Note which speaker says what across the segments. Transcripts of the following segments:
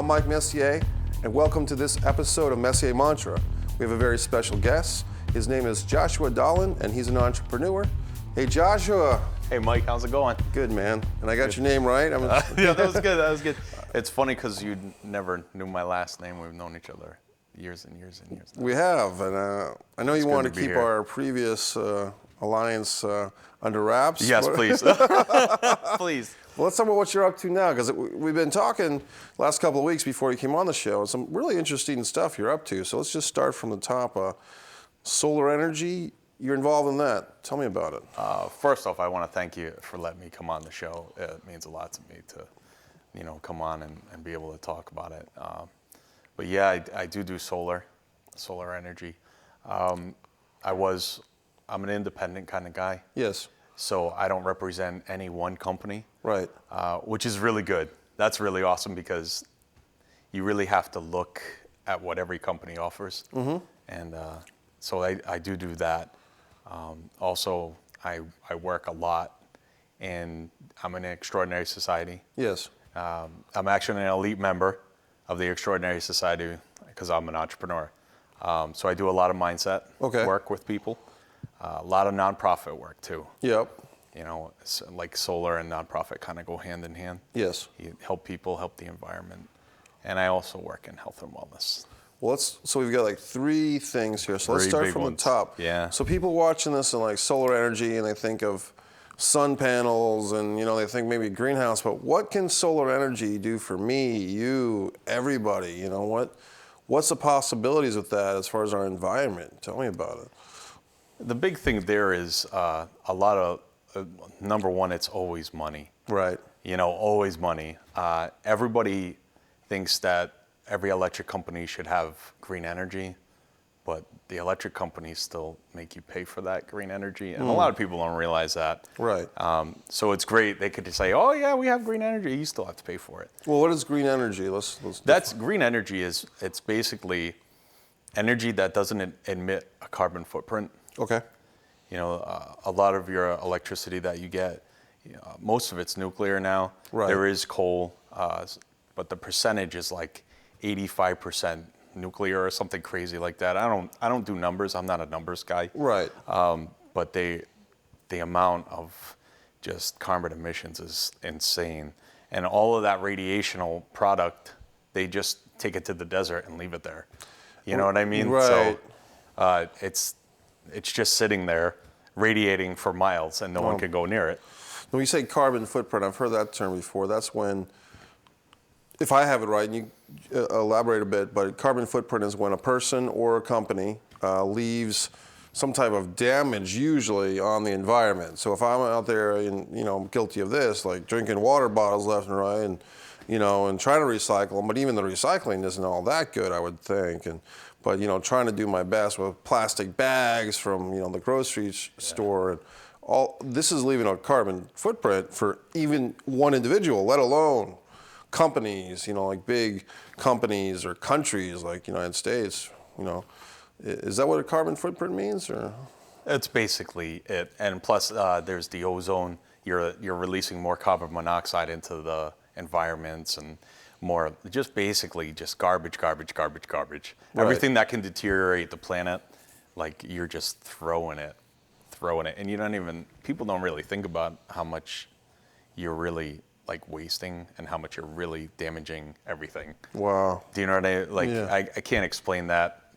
Speaker 1: I'm Mike Messier, and welcome to this episode of Messier Mantra. We have a very special guest. His name is Joshua Dahlin, and he's an entrepreneur. Hey, Joshua.
Speaker 2: Hey, Mike, how's it going?
Speaker 1: Good, man. And I got your name right?
Speaker 2: Yeah, that was good. That was good. It's funny because you never knew my last name. We've known each other years and years and years now.
Speaker 1: We have, and I know you wanted to keep our previous alliance under wraps.
Speaker 2: Yes, please. Please.
Speaker 1: Well, let's talk about what you're up to now, because we've been talking last couple of weeks before you came on the show, and some really interesting stuff you're up to. So let's just start from the top. Solar energy, you're involved in that. Tell me about it.
Speaker 2: First off, I want to thank you for letting me come on the show. It means a lot to me to, come on and be able to talk about it. But yeah, I do solar energy. I'm an independent kind of guy.
Speaker 1: Yes.
Speaker 2: So I don't represent any one company.
Speaker 1: Right.
Speaker 2: Which is really good. That's really awesome because you really have to look at what every company offers. Mm-hmm. And so I do that. Also, I work a lot, and I'm in an extraordinary society.
Speaker 1: Yes.
Speaker 2: I'm actually an elite member of the Extraordinary Society because I'm an entrepreneur. So I do a lot of mindset work with people, a lot of nonprofit work too.
Speaker 1: Yep.
Speaker 2: Like solar and nonprofit kind of go hand in hand.
Speaker 1: Yes.
Speaker 2: You help people, help the environment. And I also work in health and wellness.
Speaker 1: Well, so we've got like three things here. So let's start from the top.
Speaker 2: Yeah.
Speaker 1: So people watching this and like solar energy, and they think of sun panels, and they think maybe greenhouse. But what can solar energy do for me, you, everybody? What's the possibilities with that as far as our environment? Tell me about it.
Speaker 2: The big thing there is a lot of number one. It's always money.
Speaker 1: Right.
Speaker 2: Always money. Everybody thinks that every electric company should have green energy, but the electric companies still make you pay for that green energy, and a lot of people don't realize that.
Speaker 1: Right.
Speaker 2: So it's great. They could just say, "Oh yeah, we have green energy." You still have to pay for it.
Speaker 1: Well, what is green energy?
Speaker 2: That's green energy. It's basically energy that doesn't emit a carbon footprint.
Speaker 1: Okay.
Speaker 2: A lot of your electricity that you get, most of it's nuclear now.
Speaker 1: Right.
Speaker 2: There is coal, but the percentage is like 85% nuclear or something crazy like that. I don't do numbers. I'm not a numbers guy.
Speaker 1: Right.
Speaker 2: But the amount of just carbon emissions is insane, and all of that radiational product, they just take it to the desert and leave it there. You know what I mean?
Speaker 1: Right.
Speaker 2: So it's just sitting there, radiating for miles, and no one can go near it.
Speaker 1: When you say carbon footprint, I've heard that term before. That's when, if I have it right, and you elaborate a bit, but carbon footprint is when a person or a company leaves some type of damage, usually on the environment. So if I'm out there and guilty of this, like drinking water bottles left and right, and and trying to recycle them, but even the recycling isn't all that good, I would think. But trying to do my best with plastic bags from the grocery store, and all this is leaving a carbon footprint for even one individual, let alone companies, like big companies or countries like United States. Is that what a carbon footprint means, or?
Speaker 2: It's basically it, and plus there's the ozone. You're releasing more carbon monoxide into the environments, and more just garbage.
Speaker 1: Right.
Speaker 2: Everything that can deteriorate the planet, like you're just throwing it, and people don't really think about how much you're really like wasting and how much you're really damaging everything.
Speaker 1: Wow.
Speaker 2: Do you know what I mean? Like,
Speaker 1: yeah.
Speaker 2: I can't explain that.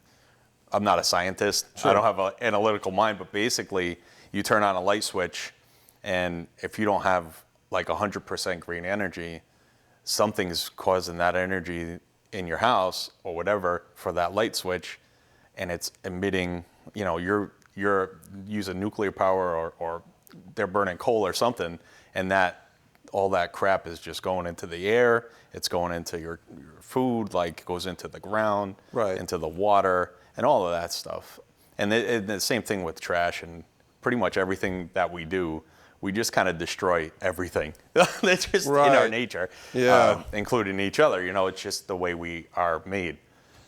Speaker 2: I'm not a scientist. Sure. I don't have an analytical mind, but basically you turn on a light switch, and if you don't have like 100% green energy, something's causing that energy in your house or whatever for that light switch, and it's emitting, you're using nuclear power or they're burning coal or something, and all that crap is just going into the air. It's going into your food, like goes into the ground,
Speaker 1: right,
Speaker 2: into the water, and all of that stuff. And the same thing with trash and pretty much everything that we do. We just kind of destroy everything. That's just in our nature, including each other. It's just the way we are made.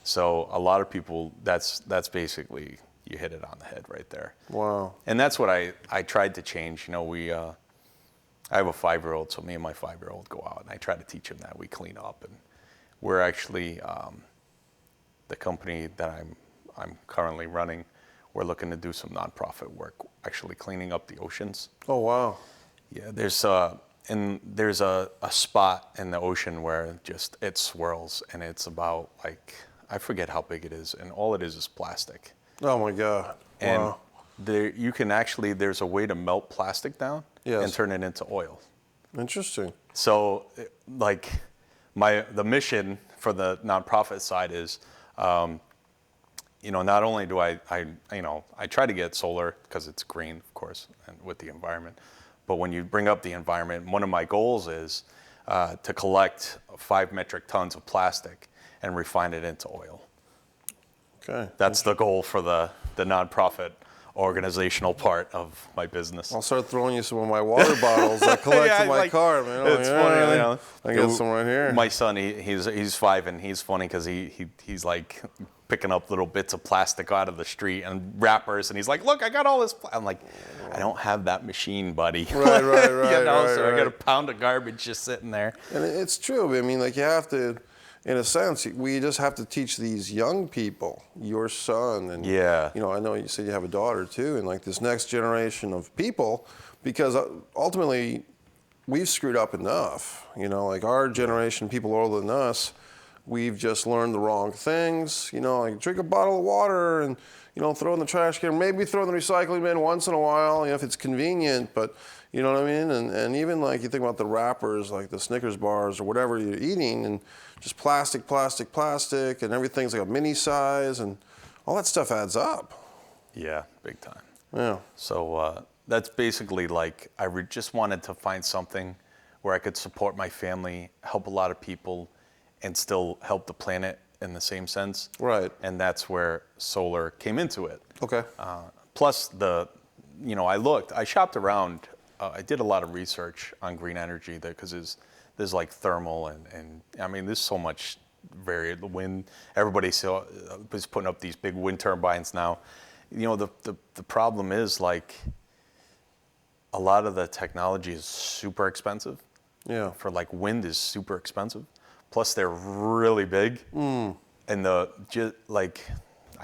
Speaker 2: So a lot of people, that's basically, you hit it on the head right there.
Speaker 1: Wow.
Speaker 2: And that's what I tried to change. I have a 5-year-old, so me and my 5-year-old go out, and I try to teach him that we clean up, and we're actually the company that I'm currently running. We're looking to do some nonprofit work, actually cleaning up the oceans.
Speaker 1: Oh, wow.
Speaker 2: Yeah, there's a spot in the ocean where just it swirls, and it's about like, I forget how big it is, and all it is plastic.
Speaker 1: Oh my God.
Speaker 2: And
Speaker 1: Wow.
Speaker 2: there's a way to melt plastic down and turn it into oil.
Speaker 1: Interesting.
Speaker 2: So like the mission for the nonprofit side is, not only do I try to get solar because it's green, of course, and with the environment, but when you bring up the environment, one of my goals is to collect 5 metric tons of plastic and refine it into oil.
Speaker 1: Okay.
Speaker 2: That's the goal for the nonprofit organizational part of my business.
Speaker 1: I'll start throwing you some of my water bottles I collect in my car, man.
Speaker 2: It's funny,
Speaker 1: I got some right here.
Speaker 2: My son, he's 5, and he's funny because he's like picking up little bits of plastic out of the street and wrappers, and he's like, "Look, I got all this." I'm like, "I don't have that machine, buddy."
Speaker 1: Right.
Speaker 2: So I got a pound of garbage just sitting there.
Speaker 1: And it's true. I mean, like, you have to, in a sense, we just have to teach these young people, your son, and
Speaker 2: Yeah.
Speaker 1: I know you said you have a daughter too, and like this next generation of people, because ultimately we've screwed up enough. Like our generation, people older than us, we've just learned the wrong things. Like drink a bottle of water and throw in the trash can, maybe throw in the recycling bin once in a while, if it's convenient, but you know what I mean? And even like you think about the wrappers, like the Snickers bars or whatever you're eating, and just plastic, and everything's like a mini size, and all that stuff adds up.
Speaker 2: Yeah, big time.
Speaker 1: Yeah.
Speaker 2: So that's basically like just wanted to find something where I could support my family, help a lot of people, and still help the planet in the same sense.
Speaker 1: Right.
Speaker 2: And that's where solar came into it.
Speaker 1: Okay.
Speaker 2: Plus I shopped around. I did a lot of research on green energy there because there's like thermal and I mean, there's so much varied. The wind, everybody is putting up these big wind turbines now. The problem is like a lot of the technology is super expensive.
Speaker 1: Yeah.
Speaker 2: For like wind is super expensive. Plus they're really big. And I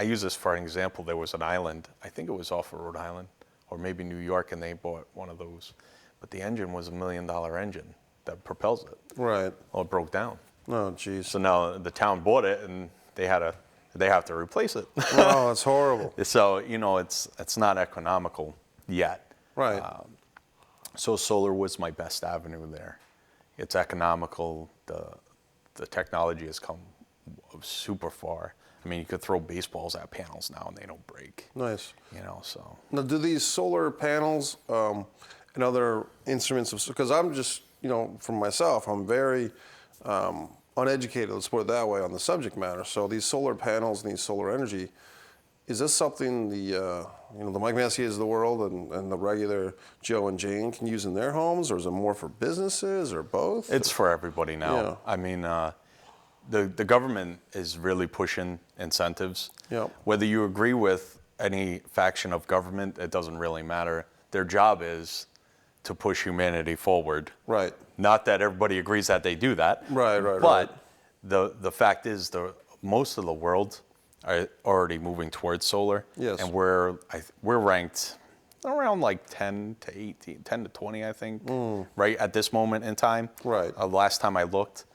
Speaker 2: use this for an example. There was an island, I think it was off of Rhode Island or maybe New York, and they bought one of those. But the engine was $1 million engine that propels it.
Speaker 1: Right.
Speaker 2: Well, it broke down.
Speaker 1: Oh, geez.
Speaker 2: So now the town bought it, and they have to replace it.
Speaker 1: Oh, that's horrible.
Speaker 2: So it's not economical yet.
Speaker 1: Right.
Speaker 2: So solar was my best avenue there. It's economical. The technology has come super far. I mean, you could throw baseballs at panels now and they don't break.
Speaker 1: Nice.
Speaker 2: So.
Speaker 1: Now, do these solar panels and other instruments, because I'm just, from myself, I'm very uneducated, let's put it that way, on the subject matter. So these solar panels and these solar energy, is this something the Mike Messiers of the world and the regular Joe and Jane can use in their homes, or is it more for businesses, or both?
Speaker 2: It's for everybody now.
Speaker 1: Yeah.
Speaker 2: I mean, the government is really pushing incentives.
Speaker 1: Yep.
Speaker 2: Whether you agree with any faction of government, it doesn't really matter. Their job is to push humanity forward.
Speaker 1: Right.
Speaker 2: Not that everybody agrees that they do that.
Speaker 1: Right.
Speaker 2: But the fact is, most of the world are already moving towards solar.
Speaker 1: Yes.
Speaker 2: And we're ranked around like 10 to 20, I think, right at this moment in time.
Speaker 1: Right.
Speaker 2: Last time I looked.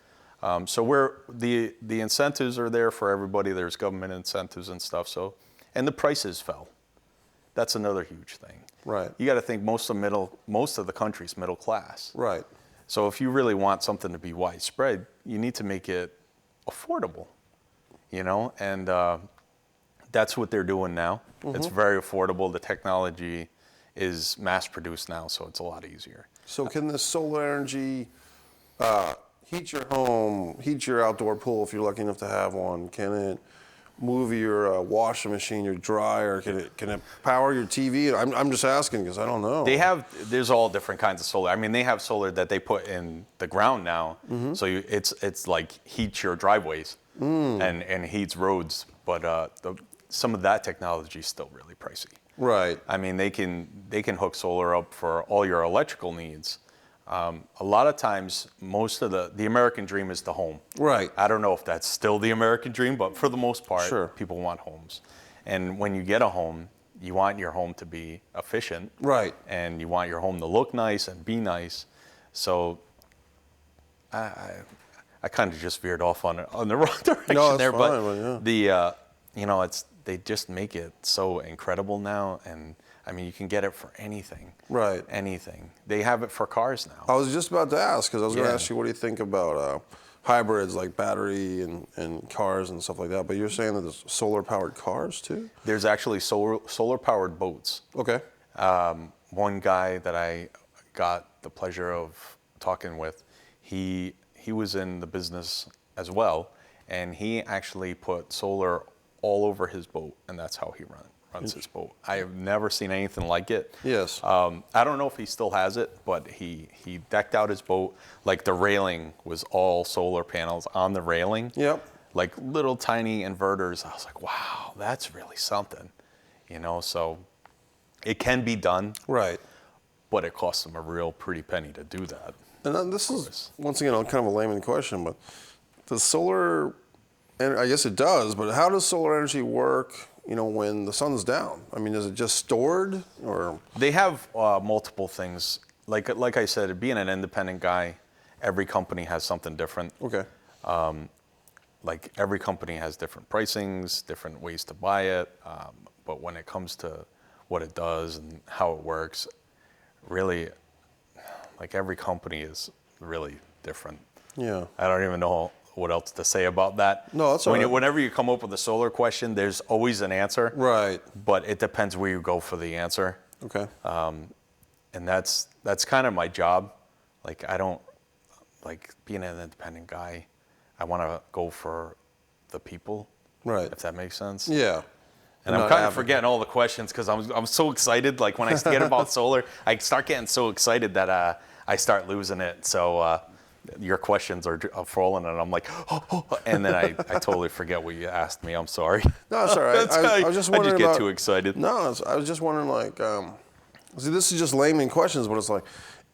Speaker 2: So the incentives are there for everybody. There's government incentives and stuff. So, and the prices fell. That's another huge thing.
Speaker 1: Right.
Speaker 2: You got to think most of the country's middle class.
Speaker 1: Right.
Speaker 2: So if you really want something to be widespread, you need to make it affordable, and that's what they're doing now. Mm-hmm. It's very affordable. The technology is mass produced now, so it's a lot easier.
Speaker 1: So can this solar energy heat your home, heat your outdoor pool if you're lucky enough to have one? Can it move your washing machine, your dryer? Can it power your TV? I'm just asking because I don't know.
Speaker 2: There's all different kinds of solar. I mean, they have solar that they put in the ground now, mm-hmm. So it's like heats your driveways and heats roads. But some of that technology is still really pricey.
Speaker 1: Right.
Speaker 2: I mean, they can hook solar up for all your electrical needs, A lot of times, most of the American dream is the home.
Speaker 1: Right.
Speaker 2: I don't know if that's still the American dream, but for the most part,
Speaker 1: Sure.
Speaker 2: people want homes. And when you get a home, you want your home to be efficient.
Speaker 1: Right.
Speaker 2: And you want your home to look nice and be nice. So I kind of just veered off on the wrong direction
Speaker 1: No, that's
Speaker 2: there.
Speaker 1: fine,
Speaker 2: But
Speaker 1: yeah.
Speaker 2: they just make it so incredible now. And I mean, you can get it for anything.
Speaker 1: Right.
Speaker 2: Anything. They have it for cars now.
Speaker 1: I was just about to ask, because I was going to
Speaker 2: Yeah.
Speaker 1: ask you, what do you think about hybrids like battery and cars and stuff like that? But you're saying that there's solar-powered cars too?
Speaker 2: There's actually solar-powered boats.
Speaker 1: Okay.
Speaker 2: One guy that I got the pleasure of talking with, he was in the business as well, and he actually put solar all over his boat, and that's how he runs his boat. I have never seen anything like it.
Speaker 1: Yes.
Speaker 2: I don't know if he still has it, but he decked out his boat, like the railing was all solar panels on the railing.
Speaker 1: Yep.
Speaker 2: Like little tiny inverters. I was like, wow, that's really something. So it can be done.
Speaker 1: Right.
Speaker 2: But it costs them a real pretty penny to do that.
Speaker 1: And then this is, once again, kind of a layman question, but does solar, and I guess it does, but how does solar energy work, when the sun's down? I mean, is it just stored, or?
Speaker 2: They have multiple things. Like I said, being an independent guy, every company has something different.
Speaker 1: Okay.
Speaker 2: Like every company has different pricings, different ways to buy it. But when it comes to what it does and how it works, really, like every company is really different.
Speaker 1: Yeah.
Speaker 2: I don't even know what else to say about that.
Speaker 1: No, that's all right.
Speaker 2: Whenever you come up with a solar question, there's always an answer.
Speaker 1: Right.
Speaker 2: But it depends where you go for the answer.
Speaker 1: Okay.
Speaker 2: And that's kind of my job. Like I don't like being an independent guy. I want to go for the people.
Speaker 1: Right.
Speaker 2: If that makes sense.
Speaker 1: Yeah.
Speaker 2: And I'm kind of forgetting all the questions because I'm so excited. Like when I get about solar, I start getting so excited that I start losing it. So your questions are falling, and I'm like, and then I totally forget what you asked me. I'm sorry.
Speaker 1: No, it's all right. I was just wondering
Speaker 2: I just get too excited.
Speaker 1: No, I was just wondering, like, see, this is just layman questions, but it's like,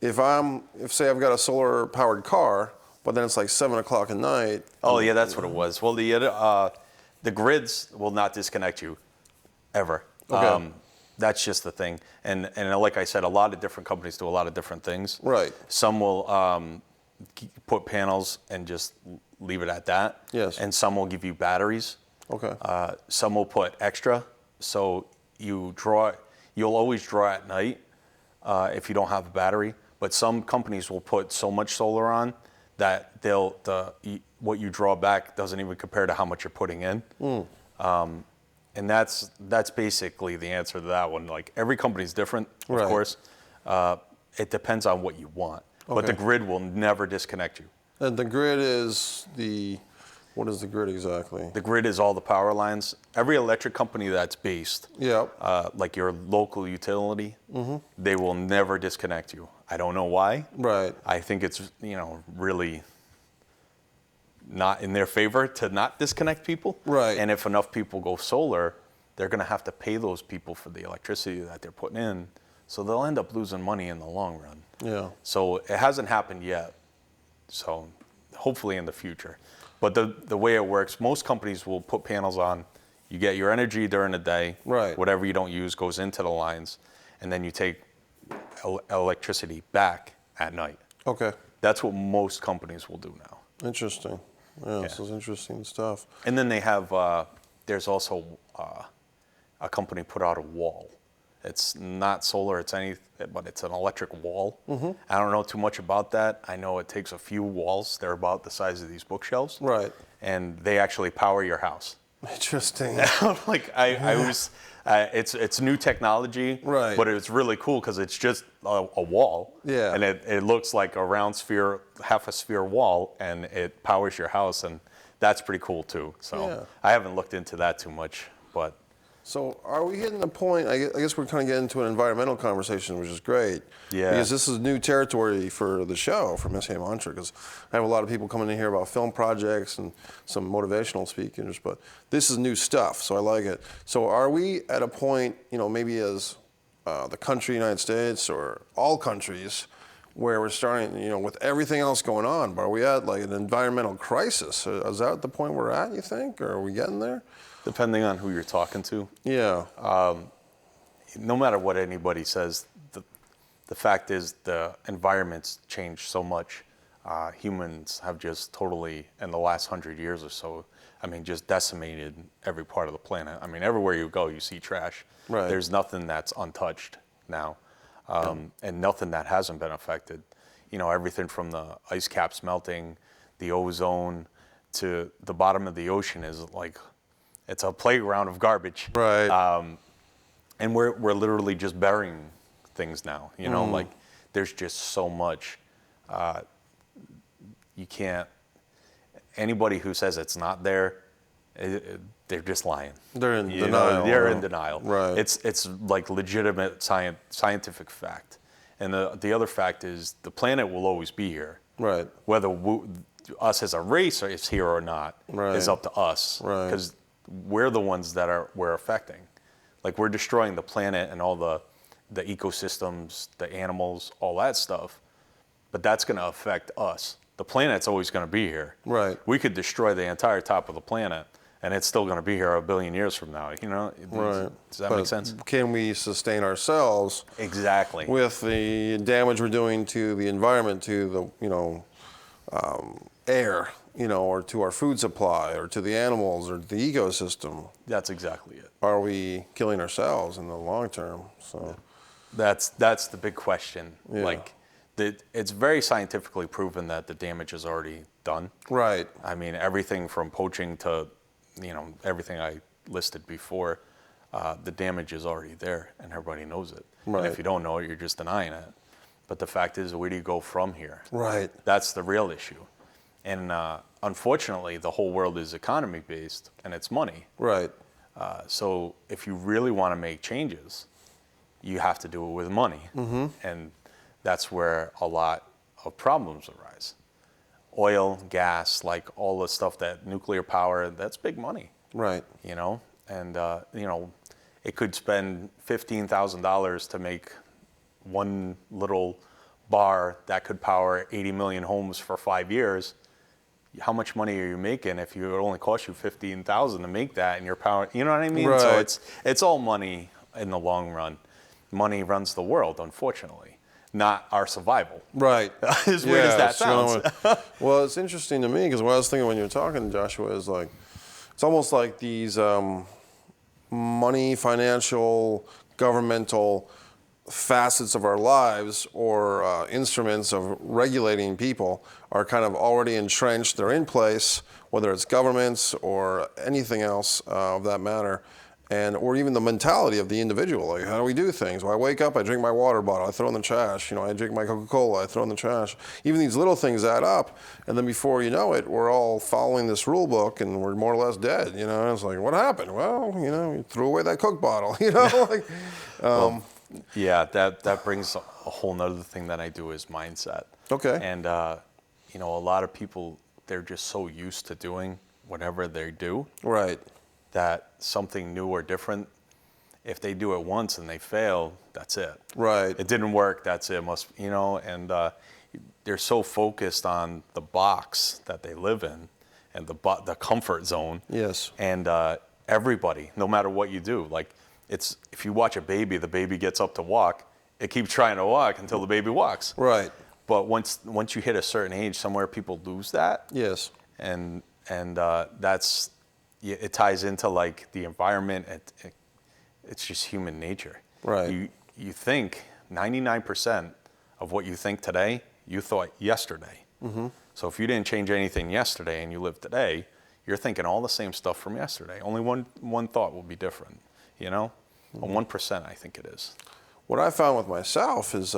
Speaker 1: if say I've got a solar-powered car, but then it's like 7 o'clock at night.
Speaker 2: Oh yeah, that's what it was. Well, the grids will not disconnect you ever.
Speaker 1: Okay.
Speaker 2: That's just the thing. And like I said, a lot of different companies do a lot of different things.
Speaker 1: Right.
Speaker 2: Some will put panels and just leave it at that.
Speaker 1: Yes.
Speaker 2: And some will give you batteries.
Speaker 1: Okay.
Speaker 2: Some will put extra. So you'll always draw at night if you don't have a battery. But some companies will put so much solar on that what you draw back doesn't even compare to how much you're putting in. And that's basically the answer to that one. Like every company's different, of
Speaker 1: Right.
Speaker 2: course. It depends on what you want. But
Speaker 1: Okay.
Speaker 2: the grid will never disconnect you.
Speaker 1: And the grid is what is the grid exactly?
Speaker 2: The grid is all the power lines. Every electric company that's based,
Speaker 1: Yeah.
Speaker 2: like your local utility, they will never disconnect you. I don't know why.
Speaker 1: Right.
Speaker 2: I think it's really not in their favor to not disconnect people.
Speaker 1: Right.
Speaker 2: And if enough people go solar, they're going to have to pay those people for the electricity that they're putting in. So they'll end up losing money in the long run.
Speaker 1: Yeah.
Speaker 2: So it hasn't happened yet. So hopefully in the future. But the way it works, most companies will put panels on. You get your energy during the day.
Speaker 1: Right.
Speaker 2: Whatever you don't use goes into the lines. And then you take electricity back at night.
Speaker 1: Okay.
Speaker 2: That's what most companies will do now.
Speaker 1: Interesting. Yeah, this is interesting stuff.
Speaker 2: And then they have, there's also a company put out a wall. It's not solar, but it's an electric wall. I don't know too much about that. I know it takes a few walls. They're about the size of these bookshelves.
Speaker 1: Right.
Speaker 2: And they actually power your house.
Speaker 1: Interesting.
Speaker 2: Like it's new technology.
Speaker 1: Right.
Speaker 2: But it's really cool because it's just a wall.
Speaker 1: Yeah.
Speaker 2: And it looks like a round sphere, half a sphere wall, and it powers your house, and that's pretty cool too. So
Speaker 1: Yeah.
Speaker 2: I haven't looked into that too much, but.
Speaker 1: So are we hitting the point, I guess we're kind of getting into an environmental conversation, which is great.
Speaker 2: Yeah.
Speaker 1: Because this is new territory for the show, for Messier Mantra, because I have a lot of people coming in here about film projects and some motivational speakers, but this is new stuff, so I like it. So are we at a point, maybe as the country, United States, or all countries, where we're starting, with everything else going on, but are we at like an environmental crisis? Is that the point we're at, you think, or are we getting there?
Speaker 2: Depending on who you're talking to.
Speaker 1: Yeah.
Speaker 2: No matter what anybody says, the fact is the environment's changed so much. Humans have just totally, in the last 100 years or so, just decimated every part of the planet. Everywhere you go, you see trash.
Speaker 1: Right.
Speaker 2: There's nothing that's untouched now, and nothing that hasn't been affected. Everything from the ice caps melting, the ozone, to the bottom of the ocean is like, it's a playground of garbage.
Speaker 1: Right.
Speaker 2: And we're literally just burying things now. Like there's just so much. You can't. Anybody who says it's not there, they're just lying.
Speaker 1: They're in denial.
Speaker 2: They're in denial.
Speaker 1: Right.
Speaker 2: It's like legitimate scientific fact. And the other fact is the planet will always be here.
Speaker 1: Right.
Speaker 2: Whether us as a race is here or not is up to us.
Speaker 1: Right.
Speaker 2: Because we're the ones that we're affecting. Like we're destroying the planet and all the ecosystems, the animals, all that stuff. But that's going to affect us. The planet's always going to be here.
Speaker 1: Right.
Speaker 2: We could destroy the entire top of the planet, and it's still going to be here 1 billion years from now.
Speaker 1: Right.
Speaker 2: Does that make sense?
Speaker 1: Can we sustain ourselves?
Speaker 2: Exactly.
Speaker 1: With the damage we're doing to the environment, to the air, or to our food supply, or to the animals, or the ecosystem?
Speaker 2: That's exactly it.
Speaker 1: Are we killing ourselves in the long term? So
Speaker 2: that's the big question.
Speaker 1: Yeah.
Speaker 2: Like, it's very scientifically proven that the damage is already done.
Speaker 1: Right.
Speaker 2: Everything from poaching to, everything I listed before, the damage is already there, and everybody knows it.
Speaker 1: Right.
Speaker 2: And if you don't know it, you're just denying it. But the fact is, where do you go from here?
Speaker 1: Right.
Speaker 2: That's the real issue. And unfortunately, the whole world is economy-based, and it's money.
Speaker 1: Right.
Speaker 2: So if you really want to make changes, you have to do it with money.
Speaker 1: Mm-hmm.
Speaker 2: And that's where a lot of problems arise. Oil, gas, like all the stuff that nuclear power, that's big money.
Speaker 1: Right.
Speaker 2: And it could spend $15,000 to make one little bar that could power 80 million homes for 5 years. How much money are you making if it only cost you $15,000 to make that and your power, you know what I mean?
Speaker 1: Right.
Speaker 2: So it's all money in the long run. Money runs the world, unfortunately. Not our survival.
Speaker 1: Right.
Speaker 2: As weird as that sounds.
Speaker 1: Well, it's interesting to me because what I was thinking when you were talking, Joshua, is like, it's almost like these money, financial, governmental facets of our lives or instruments of regulating people are kind of already entrenched. They're in place, whether it's governments or anything else of that matter. Or even the mentality of the individual, like how do we do things? Well, I wake up, I drink my water bottle, I throw in the trash. I drink my Coca-Cola, I throw in the trash. Even these little things add up, and then before you know it, we're all following this rule book, and we're more or less dead. It's like, what happened? Well, you threw away that Coke bottle.
Speaker 2: Yeah, that brings a whole nother thing that I do is mindset.
Speaker 1: Okay.
Speaker 2: And a lot of people, they're just so used to doing whatever they do. Right. That something new or different, if they do it once and they fail, that's it. Right. It didn't work, that's it. And they're so focused on the box that they live in and the comfort zone. Yes. And everybody, no matter what you do, like if you watch a baby, the baby gets up to walk, it keeps trying to walk until the baby walks. Right. But once you hit a certain age, somewhere people lose that. Yes. And that's. It ties into like the environment. It's just human nature. Right. You think 99% of what you think today, you thought yesterday. Mm-hmm. So if you didn't change anything yesterday and you live today, you're thinking all the same stuff from yesterday. Only one thought will be different. Mm-hmm. 1%, I think it is. What I found with myself is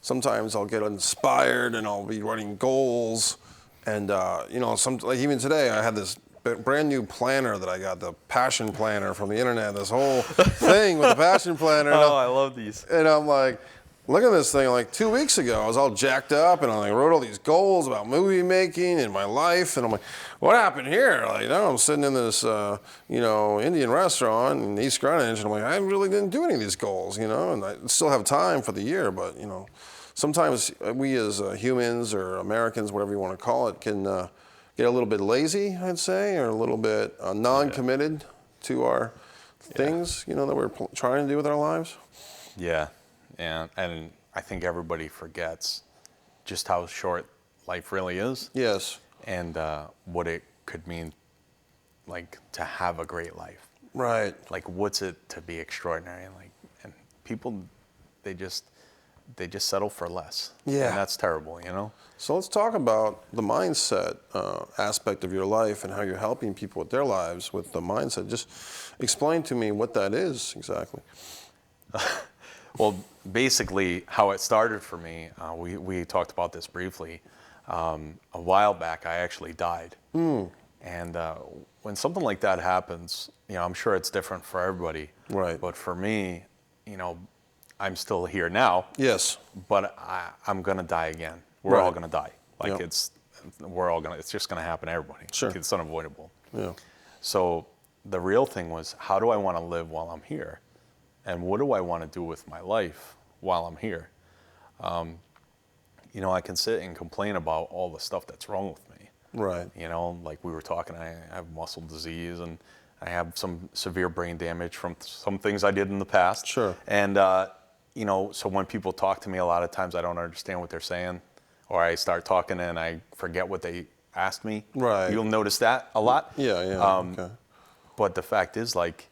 Speaker 2: sometimes I'll get inspired and I'll be writing goals, and like even today I had this brand new planner that I got, the Passion Planner from the internet, this whole thing with the Passion Planner. I love these. And I'm like, look at this thing. Like 2 weeks ago, I was all jacked up and I wrote all these goals about movie making and my life. And I'm like, what happened here? Like, now I'm sitting in this, Indian restaurant in East Greenwich. And I'm like, I really didn't do any of these goals, and I still have time for the year, but,
Speaker 1: sometimes we as humans or Americans, whatever you want to call it, can get a little bit lazy, I'd say, or a little bit non-committed to our things, you know, that we're trying to do with our lives.
Speaker 2: Yeah, and I think everybody forgets just how short life really is.
Speaker 1: Yes.
Speaker 2: And what it could mean, like, to have a great life.
Speaker 1: Right.
Speaker 2: Like, what's it to be extraordinary? Like, and people, they just settle for less.
Speaker 1: Yeah.
Speaker 2: And that's terrible, you know?
Speaker 1: So let's talk about the mindset aspect of your life and how you're helping people with their lives with the mindset. Just explain to me what that is exactly.
Speaker 2: Well, basically, how it started for me, we talked about this briefly. A while back, I actually died. And when something like that happens, you know, I'm sure it's different for everybody.
Speaker 1: Right.
Speaker 2: But for me, you know, I'm still here now.
Speaker 1: Yes.
Speaker 2: But I'm gonna die again. We're all gonna die. Like
Speaker 1: Yep.
Speaker 2: it's just gonna happen to everybody.
Speaker 1: Sure.
Speaker 2: It's unavoidable.
Speaker 1: Yeah.
Speaker 2: So the real thing was, how do I want to live while I'm here? And what do I want to do with my life while I'm here? You know, I can sit and complain about all the stuff that's wrong with me.
Speaker 1: Right.
Speaker 2: You know, like we were talking, I have muscle disease and I have some severe brain damage from some things I did in the past.
Speaker 1: Sure.
Speaker 2: And, you know, so when people talk to me, a lot of times I don't understand what they're saying, or I start talking and I forget what they asked me.
Speaker 1: Right.
Speaker 2: You'll notice that a lot.
Speaker 1: Yeah, yeah. Okay.
Speaker 2: But the fact is, like,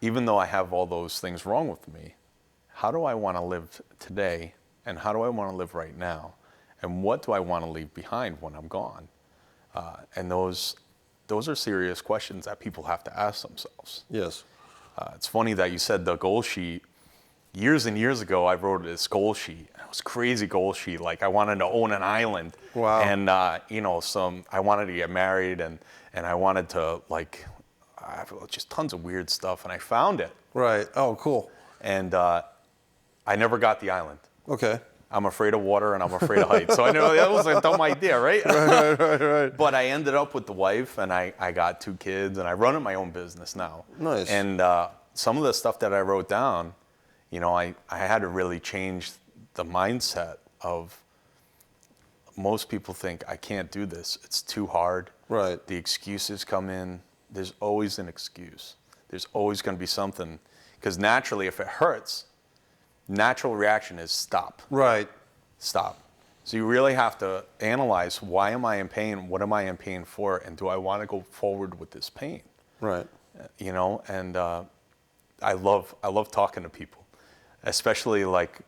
Speaker 2: even though I have all those things wrong with me, how do I want to live today? And how do I want to live right now? And what do I want to leave behind when I'm gone? And those are serious questions that people have to ask themselves.
Speaker 1: Yes.
Speaker 2: It's funny that you said the goal sheet. Years and years ago, I wrote this goal sheet. It was a crazy goal sheet. Like, I wanted to own an island.
Speaker 1: Wow.
Speaker 2: And, you know, I wanted to get married and I wanted to, like, just tons of weird stuff. And I found it.
Speaker 1: Right. Oh, cool.
Speaker 2: And I never got the island.
Speaker 1: Okay.
Speaker 2: I'm afraid of water and I'm afraid of heights. So I know that was a dumb idea, right?
Speaker 1: Right.
Speaker 2: But I ended up with the wife and I got 2 kids and I run my own business now.
Speaker 1: Nice.
Speaker 2: And some of the stuff that I wrote down, you know, I had to really change the mindset of, most people think, I can't do this. It's too hard.
Speaker 1: Right.
Speaker 2: The excuses come in. There's always an excuse. There's always going to be something. Because naturally, if it hurts, natural reaction is stop.
Speaker 1: Right.
Speaker 2: Stop. So you really have to analyze, why am I in pain? What am I in pain for? And do I want to go forward with this pain?
Speaker 1: Right.
Speaker 2: You know, and I love talking to people, especially like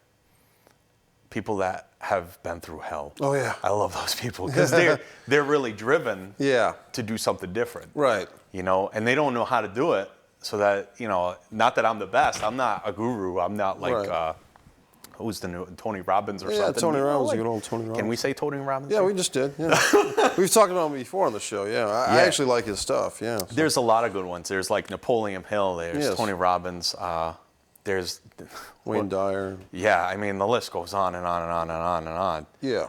Speaker 2: people that have been through hell.
Speaker 1: Oh, yeah.
Speaker 2: I love those people because they're really driven to do something different.
Speaker 1: Right.
Speaker 2: You know, and they don't know how to do it. So that, you know, not that I'm the best. I'm not a guru. I'm not like,
Speaker 1: Right.
Speaker 2: Who's the new Tony Robbins or
Speaker 1: Yeah,
Speaker 2: something?
Speaker 1: Tony
Speaker 2: You know,
Speaker 1: Robbins,
Speaker 2: like,
Speaker 1: good old Tony Robbins.
Speaker 2: Can we say Tony Robbins?
Speaker 1: Yeah, we just did. Yeah. We've talked about him before on the show. Yeah. I actually like his stuff. Yeah. So.
Speaker 2: There's a lot of good ones. There's like Napoleon Hill. There's
Speaker 1: Yes.
Speaker 2: Tony Robbins. There's
Speaker 1: Wayne Dyer.
Speaker 2: Yeah, I mean, the list goes on and on and on and on and on.
Speaker 1: Yeah.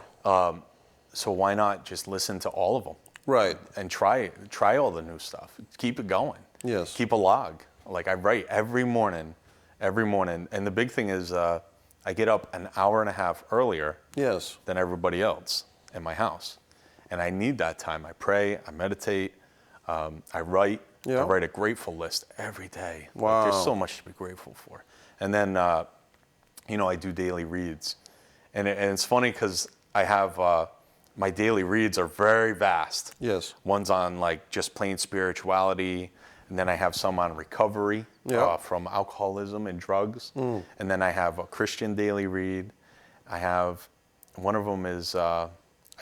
Speaker 2: So why not just listen to all of them?
Speaker 1: Right.
Speaker 2: And try all the new stuff. Keep it going.
Speaker 1: Yes.
Speaker 2: Keep a log. Like, I write every morning. And the big thing is I get up an hour and a half earlier
Speaker 1: Yes.
Speaker 2: than everybody else in my house. And I need that time. I pray, I meditate, I write.
Speaker 1: Yeah.
Speaker 2: I write a grateful list every day.
Speaker 1: Wow.
Speaker 2: Like, there's so much to be grateful for. And then, you know, I do daily reads. And it's funny because I have, my daily reads are very vast.
Speaker 1: Yes.
Speaker 2: One's on like just plain spirituality. And then I have some on recovery from alcoholism and drugs. And then I have a Christian daily read. I have, one of them is, I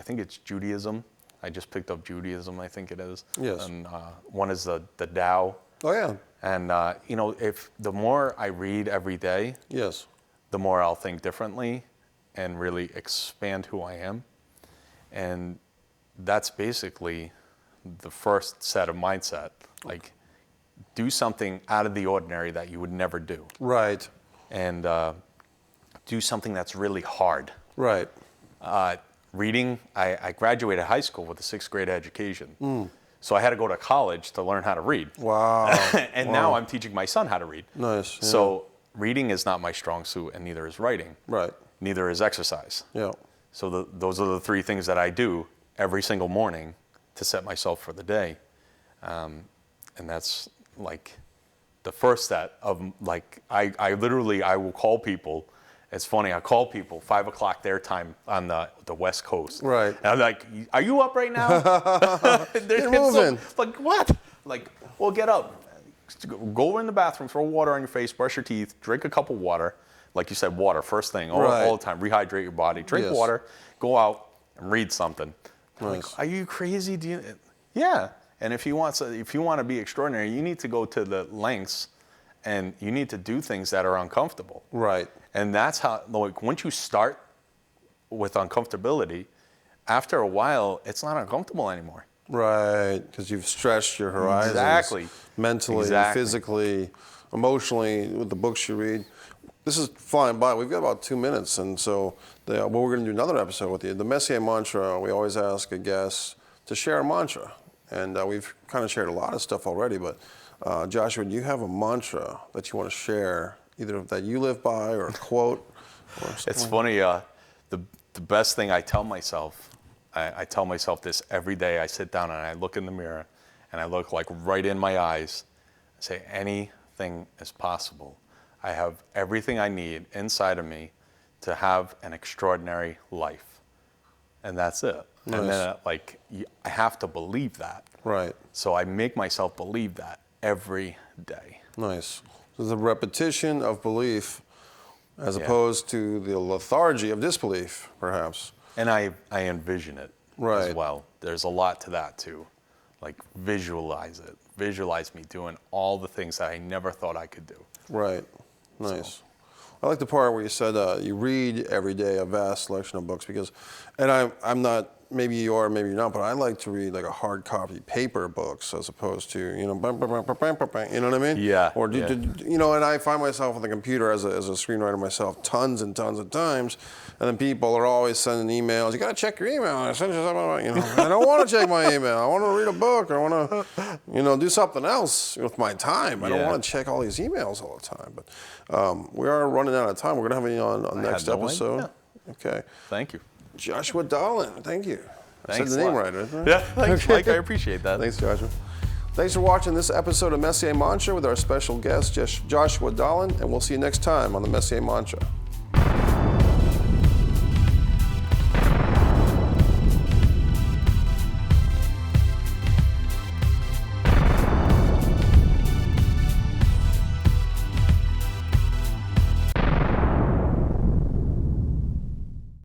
Speaker 2: think it's Judaism. I just picked up Judaism, I think it is.
Speaker 1: Yes.
Speaker 2: And one is the Tao.
Speaker 1: Oh, yeah.
Speaker 2: And, you know, if the more I read every day,
Speaker 1: Yes.
Speaker 2: the more I'll think differently and really expand who I am. And that's basically the first set of mindset. Like, do something out of the ordinary that you would never do.
Speaker 1: Right.
Speaker 2: And do something that's really hard.
Speaker 1: Right.
Speaker 2: Reading, I graduated high school with a 6th grade education. So I had to go to college to learn how to read.
Speaker 1: Wow.
Speaker 2: And now I'm teaching my son how to read.
Speaker 1: Nice. Yeah.
Speaker 2: So reading is not my strong suit, and neither is writing.
Speaker 1: Right.
Speaker 2: neither is exercise.
Speaker 1: Yeah.
Speaker 2: So those are the 3 things that I do every single morning to set myself for the day. And that's like the first step of like, I literally, I will call people. It's funny, I call people 5 o'clock their time on the West Coast.
Speaker 1: Right.
Speaker 2: And I'm like, are you up right now?
Speaker 1: They're moving.
Speaker 2: Like, what? Like, well, get up. Go in the bathroom, throw water on your face, brush your teeth, drink a cup of water. Like you said, water, first thing, all the time. Rehydrate your body. Drink water, go out and read something. Like, are you crazy? Yeah. And if you want to be extraordinary, you need to go to the lengths, and you need to do things that are uncomfortable.
Speaker 1: Right.
Speaker 2: And that's how, like, once you start with uncomfortability, after a while, it's not uncomfortable anymore.
Speaker 1: Right, because you've stretched your horizons.
Speaker 2: Exactly.
Speaker 1: Mentally, physically, emotionally, with the books you read. This is flying by. We've got about 2 minutes, and so we're going to do another episode with you. The Messier Mantra, we always ask a guest to share a mantra, and we've kind of shared a lot of stuff already, but Joshua, do you have a mantra that you want to share, either that you live by or a quote? Or
Speaker 2: it's funny, the best thing I tell myself, I tell myself this every day. I sit down and I look in the mirror, and I look like right in my eyes. I say, anything is possible. I have everything I need inside of me to have an extraordinary life. And that's it.
Speaker 1: Nice.
Speaker 2: And then, I have to believe that.
Speaker 1: Right.
Speaker 2: So I make myself believe that every day.
Speaker 1: Nice. So the repetition of belief as opposed to the lethargy of disbelief, perhaps.
Speaker 2: And I envision it as well. There's a lot to that, too. Like, visualize it. Visualize me doing all the things that I never thought I could do.
Speaker 1: Right. Nice. I like the part where you said you read every day a vast selection of books because, and I'm not, maybe you are, maybe you're not, but I like to read like a hard copy paper books as opposed to, you know, you know what I mean?
Speaker 2: Yeah.
Speaker 1: Or, you know, and I find myself on the computer as a screenwriter myself tons and tons of times, and then people are always sending emails. You got to check your email. I send you something, you know, I don't want to check my email. I want to read a book. I want to, you know, do something else with my time. I don't want to check all these emails all the time. But we are running out of time. We're going to have you on next episode. Okay.
Speaker 2: Thank you.
Speaker 1: Joshua Dahlin, thank you.
Speaker 2: Thanks
Speaker 1: I said the name right, isn't it?
Speaker 2: Yeah, thanks, Mike. I appreciate that.
Speaker 1: Thanks, Joshua. Thanks for watching this episode of Messier Mantra with our special guest, Joshua Dahlin, and we'll see you next time on the Messier Mantra.